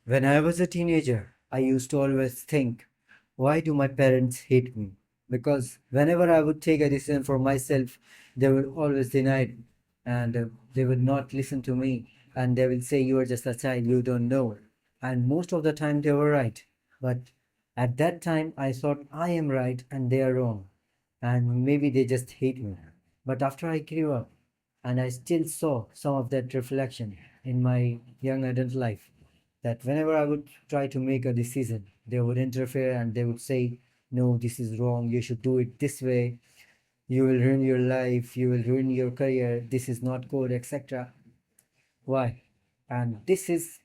When I was a teenager, I used to always think, why do my parents hate me? Because whenever I would take a decision for myself, they would always deny it and they would not listen to me and they will say, you are just a child, you don't know. And most of the time, they were right. But at that time, I thought I am right and they are wrong. And maybe they just hate me. But after I grew up, and I still saw some of that reflection in my young adult life, that whenever I would try to make a decision, they would interfere and they would say, no, this is wrong, you should do it this way, you will ruin your life, you will ruin your career, this is not good, etc. Why? And this is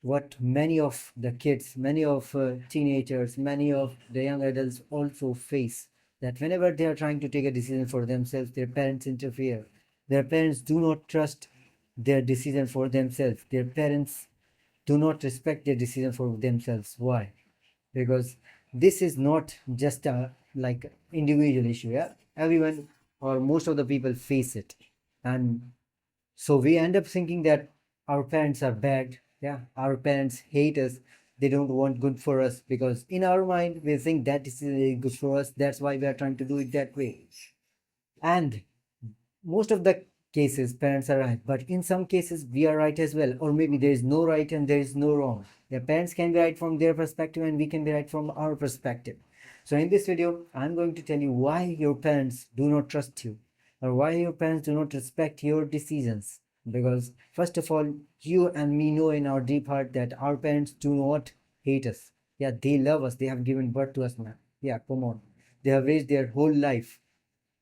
what many of the kids, many of teenagers, many of the young adults also face, that whenever they are trying to take a decision for themselves, their parents interfere. Their parents do not trust their decision for themselves. Their parents do not respect their decision for themselves. Why? Because this is not just a like individual issue. Yeah, everyone or most of the people face it, and so we end up thinking that our parents are bad. Yeah, our parents hate us. They don't want good for us because in our mind we think that this is good for us. That's why we are trying to do it that way. And most of the cases parents are right, but in some cases we are right as well, or maybe there is no right and there is no wrong. Their parents can be right from their perspective and we can be right from our perspective. So in this video I'm going to tell you why your parents do not trust you, or why your parents do not respect your decisions. Because first of all, you and me know in our deep heart that our parents do not hate us. Yeah, they love us, they have given birth to us, man. Yeah, come on, they have raised their whole life.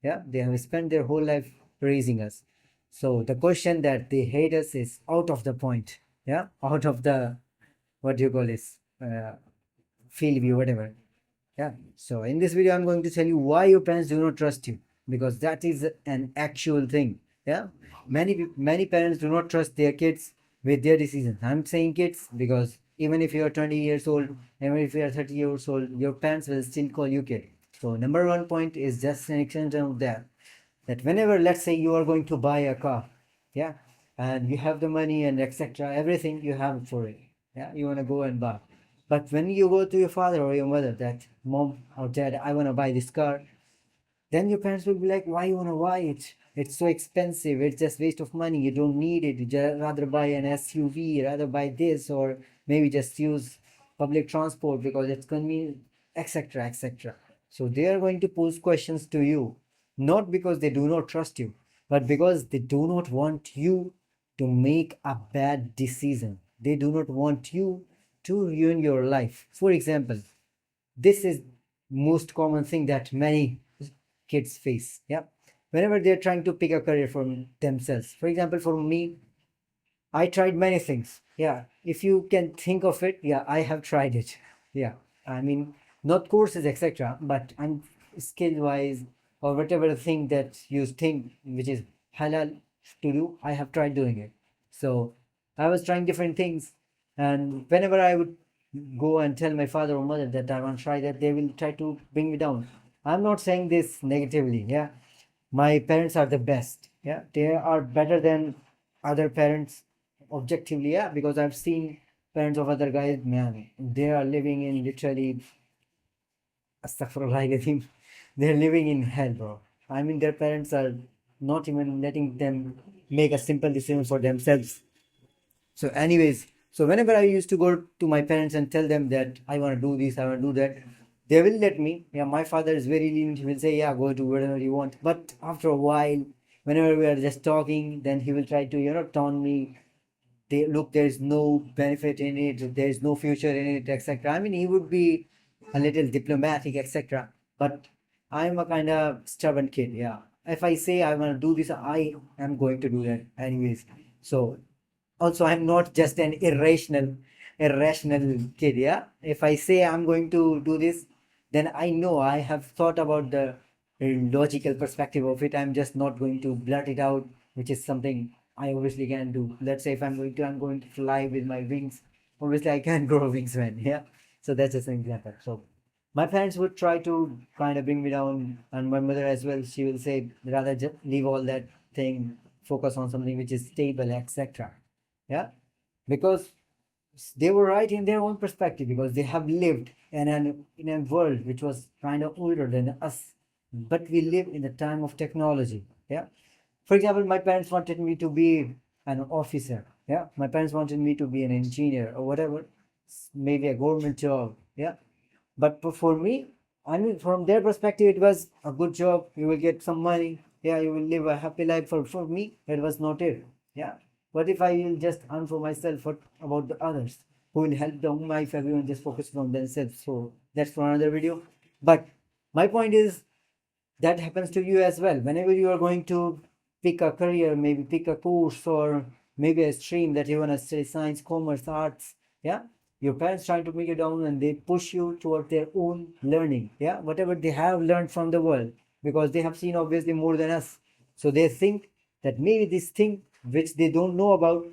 Yeah, they have spent their whole life raising us. So the question that they hate us is out of the point. Yeah, out of the, what do you call this, field view, whatever. Yeah, so in this video I'm going to tell you why your parents do not trust you, because that is an actual thing. Yeah, many parents do not trust their kids with their decisions. I'm saying kids because even if you are 20 years old, even if you are 30 years old, your parents will still call you kid. So number one point is just an extension of that, that whenever, let's say, you are going to buy a car, yeah, and you have the money and etc, everything you have for it, yeah, you want to go and buy. But when you go to your father or your mother that, mom or dad, I want to buy this car, then your parents will be like, why you want to buy it? It's so expensive, it's just waste of money, you don't need it, you rather buy an SUV, rather buy this, or maybe just use public transport because it's convenient, etc, etc. So they are going to pose questions to you, not because they do not trust you, but because they do not want you to make a bad decision. They do not want you to ruin your life. For example, this is most common thing that many kids face. Yeah, whenever they're trying to pick a career for themselves. For example, for me, I tried many things. Yeah, if you can think of it, yeah, I have tried it. Yeah, I mean, not courses, etc., but I'm skill wise or whatever thing that you think which is halal to do, I have tried doing it. So I was trying different things, and whenever I would go and tell my father or mother that I want to try that, they will try to bring me down. I'm not saying this negatively. Yeah, my parents are the best. Yeah, they are better than other parents objectively. Yeah, because I've seen parents of other guys, man, they are living in literally, astaghfirullah, they're living in hell, bro. I mean, their parents are not even letting them make a simple decision for themselves. So, anyways, so whenever I used to go to my parents and tell them that I want to do this, I want to do that, they will let me. Yeah, my father is very lenient. He will say, yeah, go do whatever you want. But after a while, whenever we are just talking, then he will try to, taunt me. They look, there is no benefit in it, there is no future in it, etc. I mean, he would be a little diplomatic, etc. But I'm a kind of stubborn kid. Yeah, if I say I want to do this, I am going to do that anyways. So also, I'm not just an irrational kid. Yeah, if I say I'm going to do this, then I know I have thought about the logical perspective of it. I'm just not going to blurt it out, which is something I obviously can do. Let's say if I'm going to fly with my wings, obviously I can grow wings, man. Yeah, so that's just an example. So my parents would try to kind of bring me down, and my mother as well, she will say rather just leave all that thing, focus on something which is stable, etc. Yeah, because they were right in their own perspective because they have lived in a world which was kind of older than us, but we live in the time of technology. Yeah. For example, my parents wanted me to be an officer. Yeah. My parents wanted me to be an engineer or whatever, maybe a government job. Yeah. But for me, I mean, from their perspective, it was a good job. You will get some money. Yeah, you will live a happy life. For me, it was not it. Yeah. What if I will just earn for myself? What about the others who will help them? If everyone just focuses on themselves. So that's for another video. But my point is that happens to you as well. Whenever you are going to pick a career, maybe pick a course or maybe a stream that you want to study science, commerce, arts, yeah, your parents trying to make you down and they push you toward their own learning, yeah, whatever they have learned from the world, because they have seen obviously more than us. So they think that maybe this thing which they don't know about,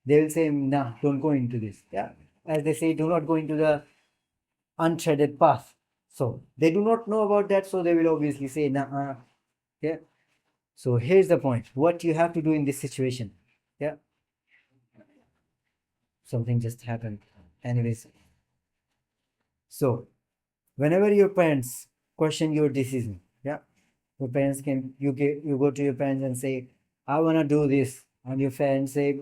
they will say, nah, don't go into this. Yeah. As they say, do not go into the untreaded path. So they do not know about that, so they will obviously say, nah, yeah. So here's the point: what you have to do in this situation. Yeah, something just happened. Anyways, so whenever your parents question your decision, yeah, your parents can you go to your parents and say, I wanna do this, and your parents say,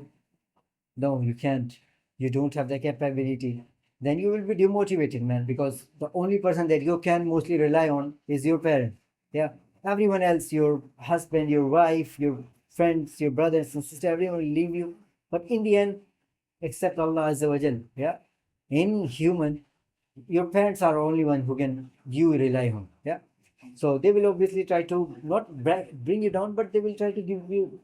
no, you can't. You don't have the capability. Then you will be demotivated, man, because the only person that you can mostly rely on is your parent. Yeah. Everyone else, your husband, your wife, your friends, your brothers and sisters, everyone will leave you. But in the end, except Allah Azza wa Jal, yeah. In human, your parents are only one who can you rely on. Yeah. So they will obviously try to not bring you down, but they will try to give you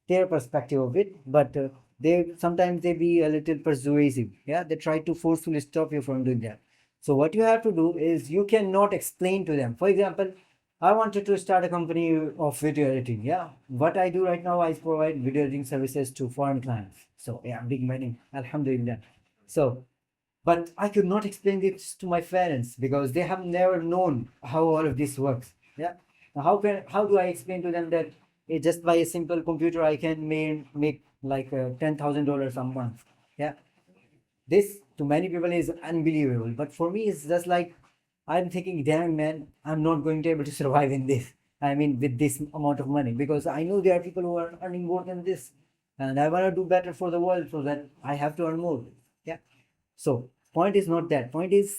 their perspective of it. But they sometimes they be a little persuasive. Yeah, they try to forcefully stop you from doing that. So what you have to do is you cannot explain to them. For example, I wanted to start a company of video editing. Yeah, what I do right now, I provide video editing services to foreign clients. So yeah, big money, Alhamdulillah. So but I could not explain this to my parents because they have never known how all of this works. Yeah. Now how do I explain to them that just by a simple computer I can make like $10,000 a month? Yeah. This to many people is unbelievable, but for me it's just like I'm thinking, damn man, I'm not going to be able to survive in this. I mean, with this amount of money, because I know there are people who are earning more than this, and I want to do better for the world, so that I have to earn more. Yeah. So point is not that. Point is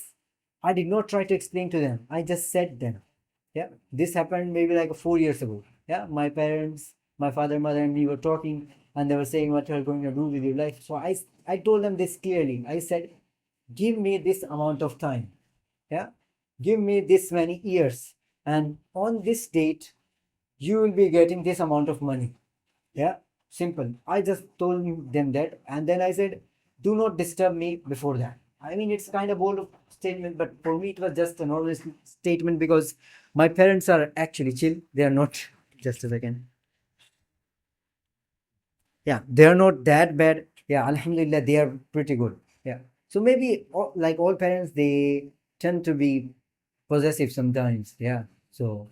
I did not try to explain to them. I just said them. Yeah. This happened maybe like 4 years ago. Yeah. My parents, my father, mother, and me were talking, and they were saying what you're going to do with your life. So I told them this clearly. I said, give me this amount of time. Yeah. Give me this many years. And on this date, you will be getting this amount of money. Yeah. Simple. I just told them that. And then I said, do not disturb me before that. I mean, it's kind of bold statement, but for me, it was just a normal statement because my parents are actually chill. They are not, just a second. Yeah, they are not that bad. Yeah, Alhamdulillah, they are pretty good. Yeah. So maybe like all parents, they tend to be possessive sometimes. Yeah. So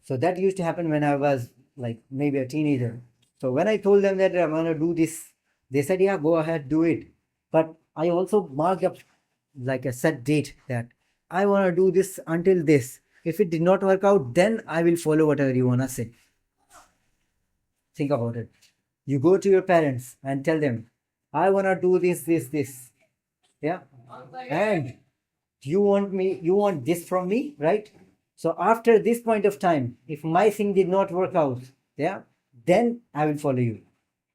that used to happen when I was like maybe a teenager. So when I told them that I'm gonna do this, they said, yeah, go ahead, do it. But I also marked up like a set date that I wanna do this until this. If it did not work out, then I will follow whatever you wanna say. Think about it. You go to your parents and tell them, I wanna do this. Yeah. And you want this from me, right? So after this point of time, if my thing did not work out, yeah, then I will follow you.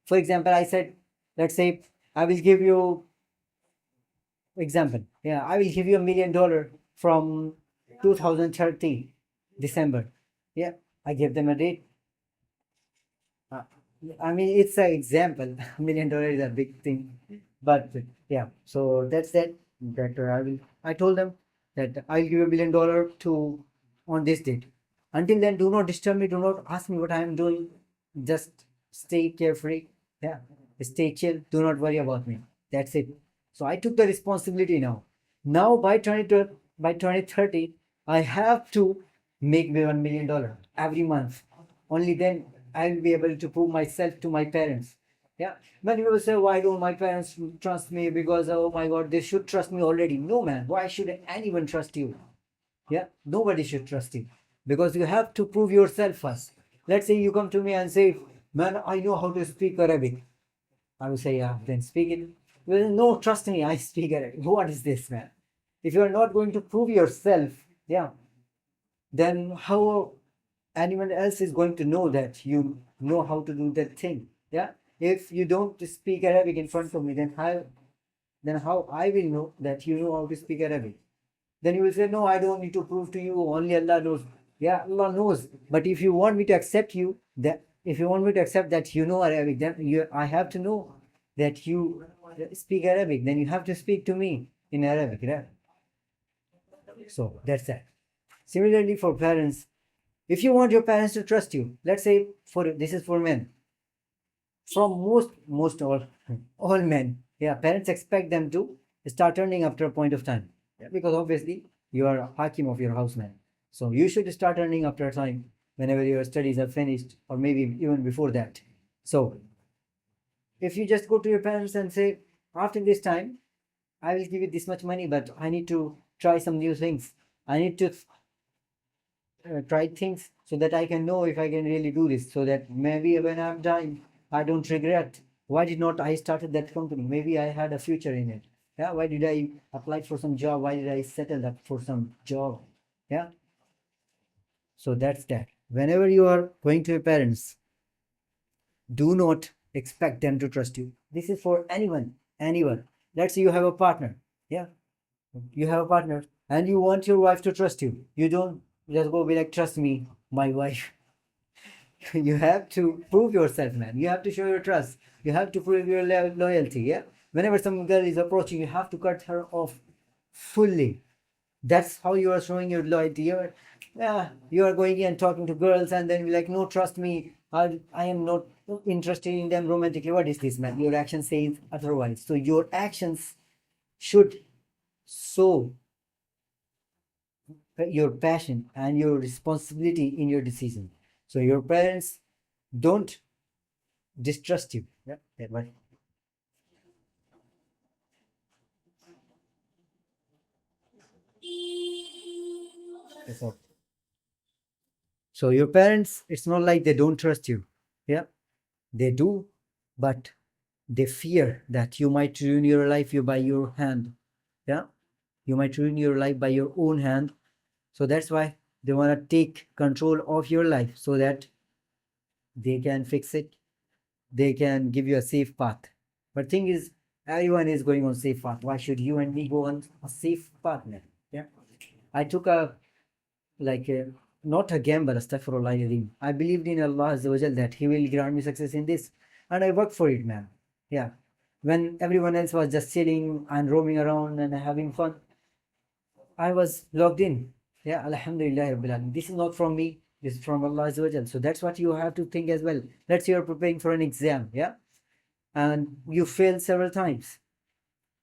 For example, I said, let's say I will give you example. Yeah, I will give you $1 million from 2030 December. Yeah, I give them a date. Uh, I mean, it's an example. $1 million is a big thing, but yeah. So that's that. That I told them that I'll give you $1 million to on this date. Until then, do not disturb me. Do not ask me what I am doing. Just stay carefree. Yeah, stay chill. Do not worry about me. That's it. So I took the responsibility now. Now by 2030, I have to make me $1 million every month. Only then I will be able to prove myself to my parents Yeah. Many people say, why don't my parents trust me? Because, oh my God, they should trust me already. No, man. Why should anyone trust you? Yeah. Nobody should trust you because you have to prove yourself first. Let's say you come to me and say, man, I know how to speak Arabic. I will say, yeah, then speak it. Well, no, trust me, I speak Arabic. What is this, man? If you are not going to prove yourself, yeah, then how anyone else is going to know that you know how to do that thing? Yeah. If you don't speak Arabic in front of me, then how I will know that you know how to speak Arabic? Then you will say, no, I don't need to prove to you, only Allah knows. Yeah, Allah knows. But if you want me to accept you, that if you want me to accept that you know Arabic, then I have to know that you speak Arabic. Then you have to speak to me in Arabic, right? So that's that. Similarly, for parents, if you want your parents to trust you, let's say for this is for men, from most all men, yeah, parents expect them to start earning after a point of time. Yeah, because obviously you are a hakim of your house, man. So you should start earning after a time whenever your studies are finished, or maybe even before that. So if you just go to your parents and say, after this time, I will give you this much money, but I need to try some new things. I need to try things so that I can know if I can really do this, so that maybe when I'm dying, I don't regret. Why did not I started that company? Maybe I had a future in it. Yeah. Why did I apply for some job? Why did I settle up for some job? Yeah. So that's that. Whenever you are going to your parents, do not expect them to trust you. This is for anyone. Anyone. Let's say you have a partner. Yeah. You have a partner and you want your wife to trust you. You don't just go be like, trust me, my wife. You have to prove yourself, man. You have to show your trust. You have to prove your loyalty. Yeah. Whenever some girl is approaching, you have to cut her off fully. That's how you are showing your loyalty. You are going and talking to girls and then be like, no, trust me. I am not interested in them romantically. What is this, man? Your action says otherwise. So your actions should show your passion and your responsibility in your decision. So your parents don't distrust you. Yeah, yeah, right. So so your parents, it's not like they don't trust you. Yeah, they do, but they fear that you might ruin your life you by your hand. Yeah, you might ruin your life by your own hand. So that's why they want to take control of your life so that they can fix it, they can give you a safe path. But thing is, everyone is going on safe path. Why should you and me go on a safe path, man? Yeah. I took a like a, not a gamble, astaghfirullah. I believed in Allah Azza wa Jal that He will grant me success in this, and I worked for it, man. Yeah. When everyone else was just chilling and roaming around and having fun, I was logged in. Yeah, Alhamdulillah Rabbil Alamin. This is not from me, this is from Allah Azza wa Jal. So that's what you have to think as well. Let's say you're preparing for an exam, yeah, and you failed several times,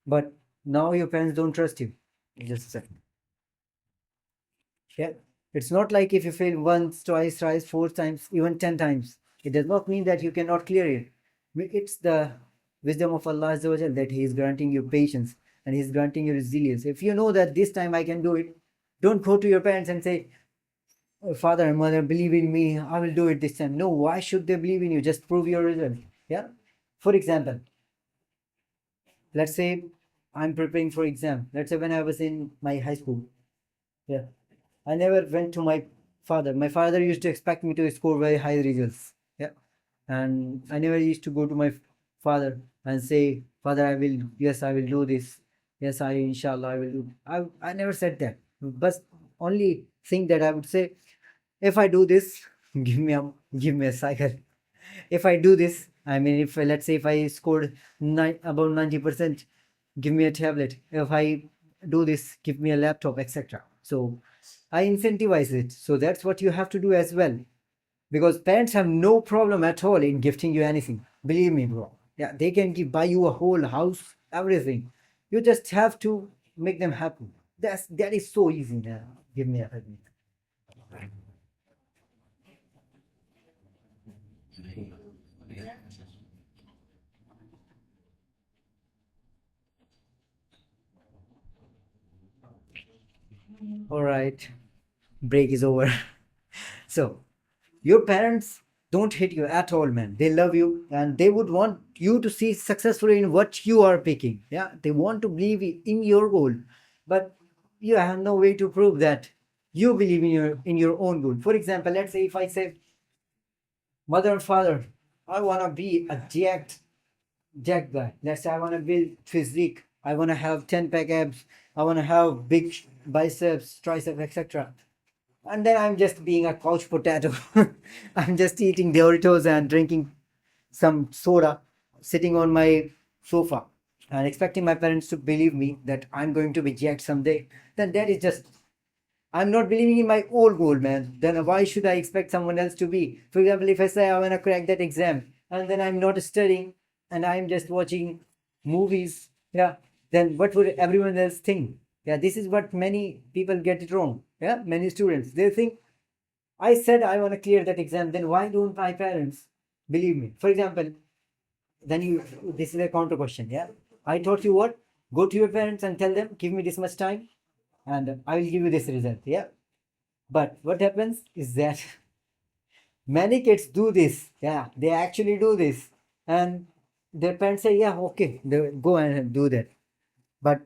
but now your parents don't trust you. Just a second. Yeah, it's not like if you fail once, twice, thrice, four times, even 10 times, it does not mean that you cannot clear it. It's the wisdom of Allah Azza wa Jal that He is granting you patience and He is granting you resilience. If you know that this time I can do it, don't go to your parents and say, "Oh, father and mother, believe in me, I will do it this time." No, why should they believe in you? Just prove your result. Yeah. For example, let's say I'm preparing for exam. Let's say when I was in my high school. Yeah. I never went to my father. My father used to expect me to score very high results. Yeah. And I never used to go to my father and say, Father, yes, I will do this. Yes, inshallah, I will do. I never said that. But only thing that I would say, if I do this, give me a cycle. If I do this, I mean, if let's say if I scored about 90%, give me a tablet. If I do this, give me a laptop, etc. So I incentivize it. So that's what you have to do as well. Because parents have no problem at all in gifting you anything. Believe me, bro. Yeah, they can buy you a whole house, everything. You just have to make them happy. That is so easy now. Give me a hug. All right, break is over. So, your parents don't hate you at all, man. They love you and they would want you to see successful in what you are picking. Yeah, they want to believe in your goal, but you have no way to prove that you believe in your own goal. For example, let's say if I say, mother and father, I wanna be a jacked guy. Let's say I wanna build physique. I wanna have 10 pack abs. I wanna have big biceps, triceps, etc. And then I'm just being a couch potato. I'm just eating Doritos and drinking some soda, sitting on my sofa and expecting my parents to believe me that I'm going to be jacked someday. Then that is just, I'm not believing in my own goal, man. Then why should I expect someone else to be? For example, if I say I want to crack that exam and then I'm not studying and I'm just watching movies, yeah, then what would everyone else think? Yeah, this is what many people get it wrong. Yeah, many students, they think I said I want to clear that exam, then why don't my parents believe me? For example, then this is a counter question. Yeah, I taught you what? Go to your parents and tell them, give me this much time and I will give you this result. Yeah, but what happens is that many kids do this. Yeah, they actually do this, and their parents say, "Yeah, okay, they go and do that." But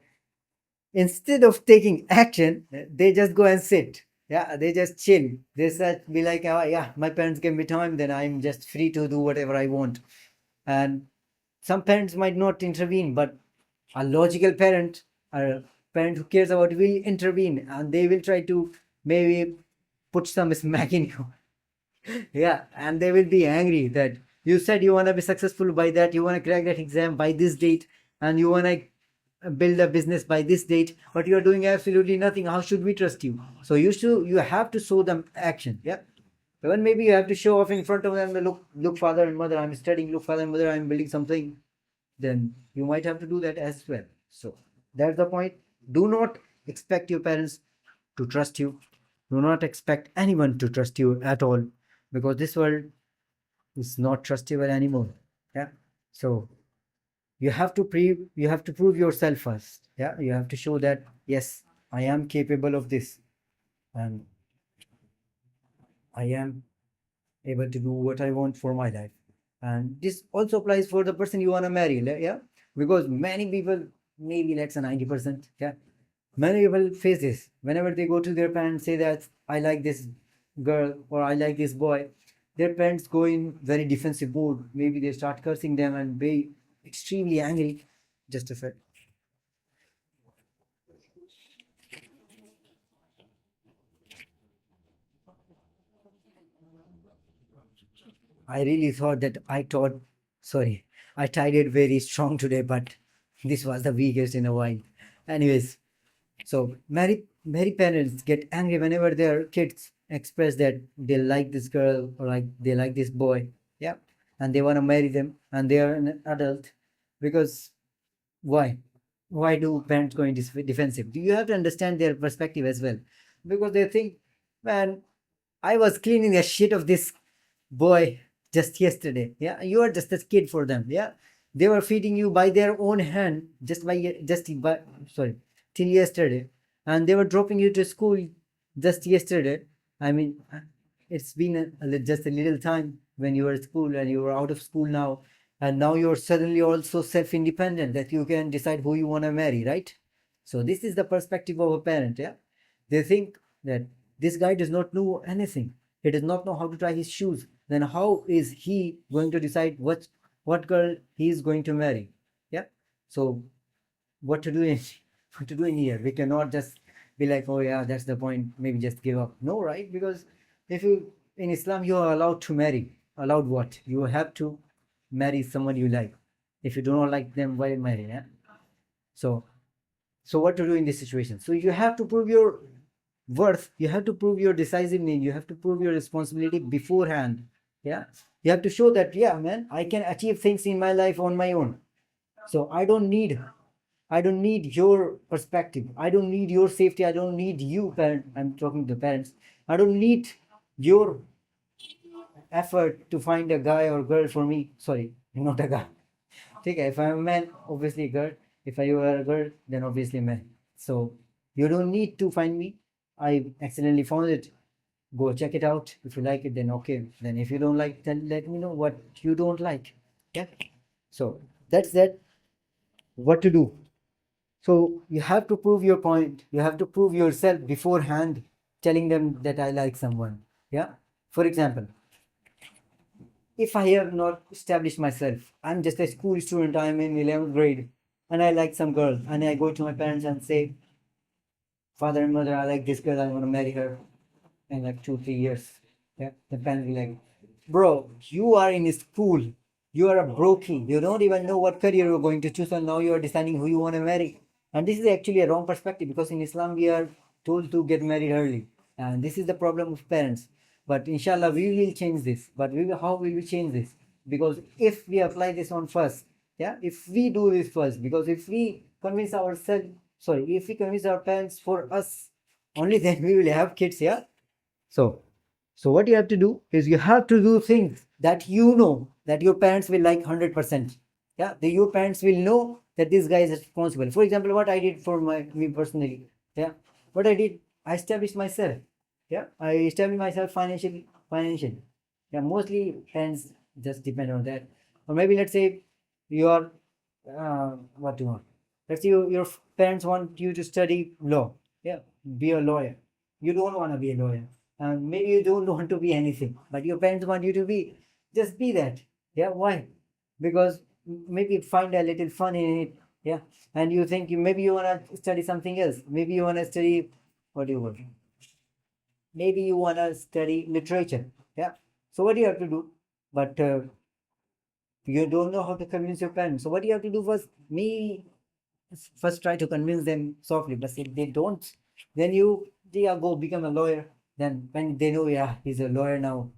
instead of taking action, they just go and sit. Yeah, they just chill. They said, "Be like, oh, yeah, my parents give me time, then I'm just free to do whatever I want." And some parents might not intervene, but a logical parent, a parent who cares about will intervene, and they will try to maybe put some smack in you. Yeah, and they will be angry that you said you want to be successful by that, you want to crack that exam by this date, and you want to build a business by this date, but you are doing absolutely nothing. How should we trust you? So you have to show them action. Yeah, even maybe you have to show off in front of them. Look, father and mother, I'm studying. Look, father and mother, I'm building something. Then you might have to do that as well. So that's the point. Do not expect your parents to trust you. Do not expect anyone to trust you at all, because this world is not trustable anymore. Yeah. So you have to prove yourself first. Yeah. You have to show that yes, I am capable of this and I am able to do what I want for my life. And this also applies for the person you want to marry. Yeah. Because many people, maybe let's say 90%, yeah. Many people face this. Whenever they go to their parents, say that I like this girl or I like this boy, their parents go in very defensive mode. Maybe they start cursing them and be extremely angry. Just a sec. I really thought that sorry, I tried it very strong today, but this was the weakest in a while. Anyways, so many parents get angry whenever their kids express that they like this girl or like they like this boy, yeah, and they want to marry them, and they are an adult. Because why? Why do parents go in defensive? Do you have to understand their perspective as well? Because they think, man, I was cleaning the shit of this boy just yesterday. Yeah, you are just a kid for them. Yeah, they were feeding you by their own hand just by sorry till yesterday, and they were dropping you to school just yesterday. I mean, it's been just a little time when you were at school and you were out of school now, and now you're suddenly also self-independent that you can decide who you want to marry, right? So this is the perspective of a parent. Yeah, they think that this guy does not know anything. He does not know how to tie his shoes. Then how is he going to decide what girl he is going to marry? Yeah. So what to do in what to do in here? We cannot just be like, oh yeah, that's the point. Maybe just give up. No, right? Because if you in Islam you are allowed to marry. Allowed what? You have to marry someone you like. If you do not like them, why marry? Yeah. So what to do in this situation? So you have to prove your worth, you have to prove your decisiveness, you have to prove your responsibility beforehand. Yeah, you have to show that, yeah, man, I can achieve things in my life on my own. So I don't need your perspective, I don't need your safety, I don't need you parent, I'm talking to the parents, I don't need your effort to find a guy or girl for me. Sorry, not a guy. Okay, if I'm a man, obviously a girl. If I were a girl, then obviously a man. So you don't need to find me. I accidentally found it. Go check it out. If you like it, then okay. Then if you don't like, then let me know what you don't like. Yeah. So that's that. What to do? So you have to prove your point. You have to prove yourself beforehand, telling them that I like someone. Yeah. For example, if I have not established myself, I'm just a school student, I'm in 11th grade, and I like some girl, and I go to my parents and say, Father and mother, I like this girl, I want to marry her in like 2, 3 years. Yeah. The parents will be like, bro, you are in school, you are a brokey, you don't even know what career you're going to choose, and now you are deciding who you want to marry. And this is actually a wrong perspective because in Islam we are told to get married early, and this is the problem of parents. But inshallah, we will change this. But how will we change this? Because if we apply this on first, yeah, if we do this first, because if we convince ourselves, sorry, if we convince our parents for us, only then we will have kids, yeah. So, so what you have to do is you have to do things that you know that your parents will like 100%. Yeah, your parents will know that this guy is responsible. For example, what I did for me personally. Yeah, what I did, I established myself. Yeah, I established myself financially. Yeah, mostly parents just depend on that. Or maybe let's say you are what do you want? Let's say your parents want you to study law. Yeah, be a lawyer. You don't want to be a lawyer, and maybe you don't want to be anything, but your parents want you to be. Just be that. Yeah, why? Because maybe find a little fun in it. Yeah, and you think maybe you want to study something else. Maybe you want to study what do you want? Maybe you want to study literature. Yeah. So what do you have to do? But you don't know how to convince your parents. So what you have to do first try to convince them softly. But if they don't, then yeah, go become a lawyer. Then when they know, yeah, he's a lawyer now,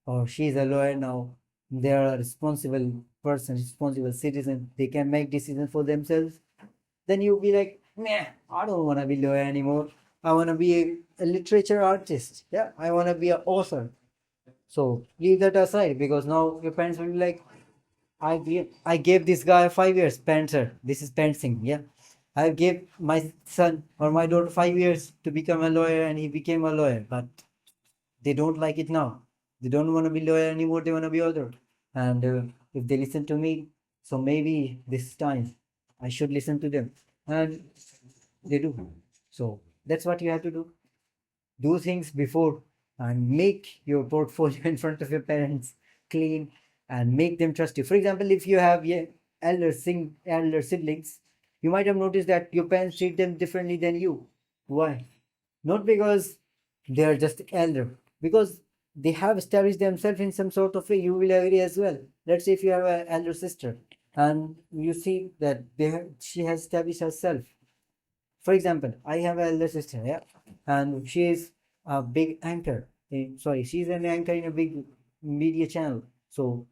or she's a lawyer now, they are a responsible person, responsible citizen. They can make decisions for themselves. Then you'll be like, nah, I don't want to be lawyer anymore. I want to be a literature artist. Yeah, I want to be an author. So leave that aside because now your parents will be like, I gave this guy 5 years, Panzer. This is Pansing, yeah. I gave my son or my daughter 5 years to become a lawyer and he became a lawyer, but they don't like it now. They don't want to be lawyer anymore, they want to be author. And if they listen to me, so maybe this time I should listen to them. And they do. So that's what you have to do. Do things before and make your portfolio in front of your parents clean and make them trust you. For example, if you have elder siblings, you might have noticed that your parents treat them differently than you. Why? Not because they are just elder, because they have established themselves in some sort of way. You will agree as well. Let's say if you have an elder sister and you see that she has established herself. For example, I have an elder sister, yeah, and she is a big anchor. Sorry, she's an anchor in a big media channel. So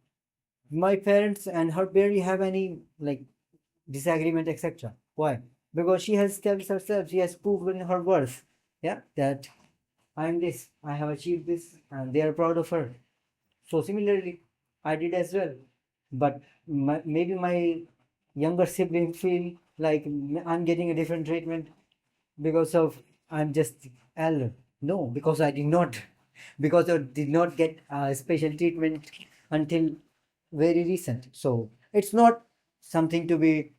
my parents and her barely have any like disagreement, etc. Why? Because she has established herself. She has proven her worth. Yeah, that I'm this. I have achieved this, and they are proud of her. So similarly, I did as well. But maybe my younger sibling feel like I'm getting a different treatment because of I'm just elder. No, because I did not, because I did not get special treatment until very recent. So it's not something to be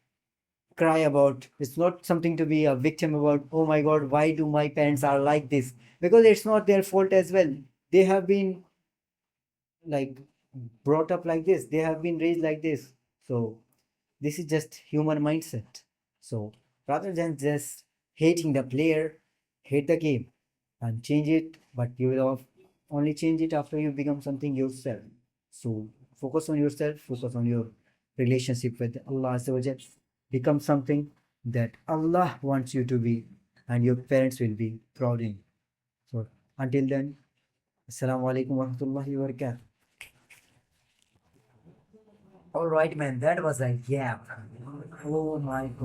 cry about. It's not something to be a victim about. Oh my God, why do my parents are like this? Because it's not their fault as well. They have been like brought up like this. They have been raised like this. So this is just human mindset. So rather than just hating the player, hate the game and change it, but you will only change it after you become something yourself. So focus on yourself, focus on your relationship with Allah Azza wa Jal. Become something that Allah wants you to be and your parents will be proud in. So until then, Assalamu alaikum wa rahmatullahi wa barakatuh. All right, man, that was a gap. Oh my God.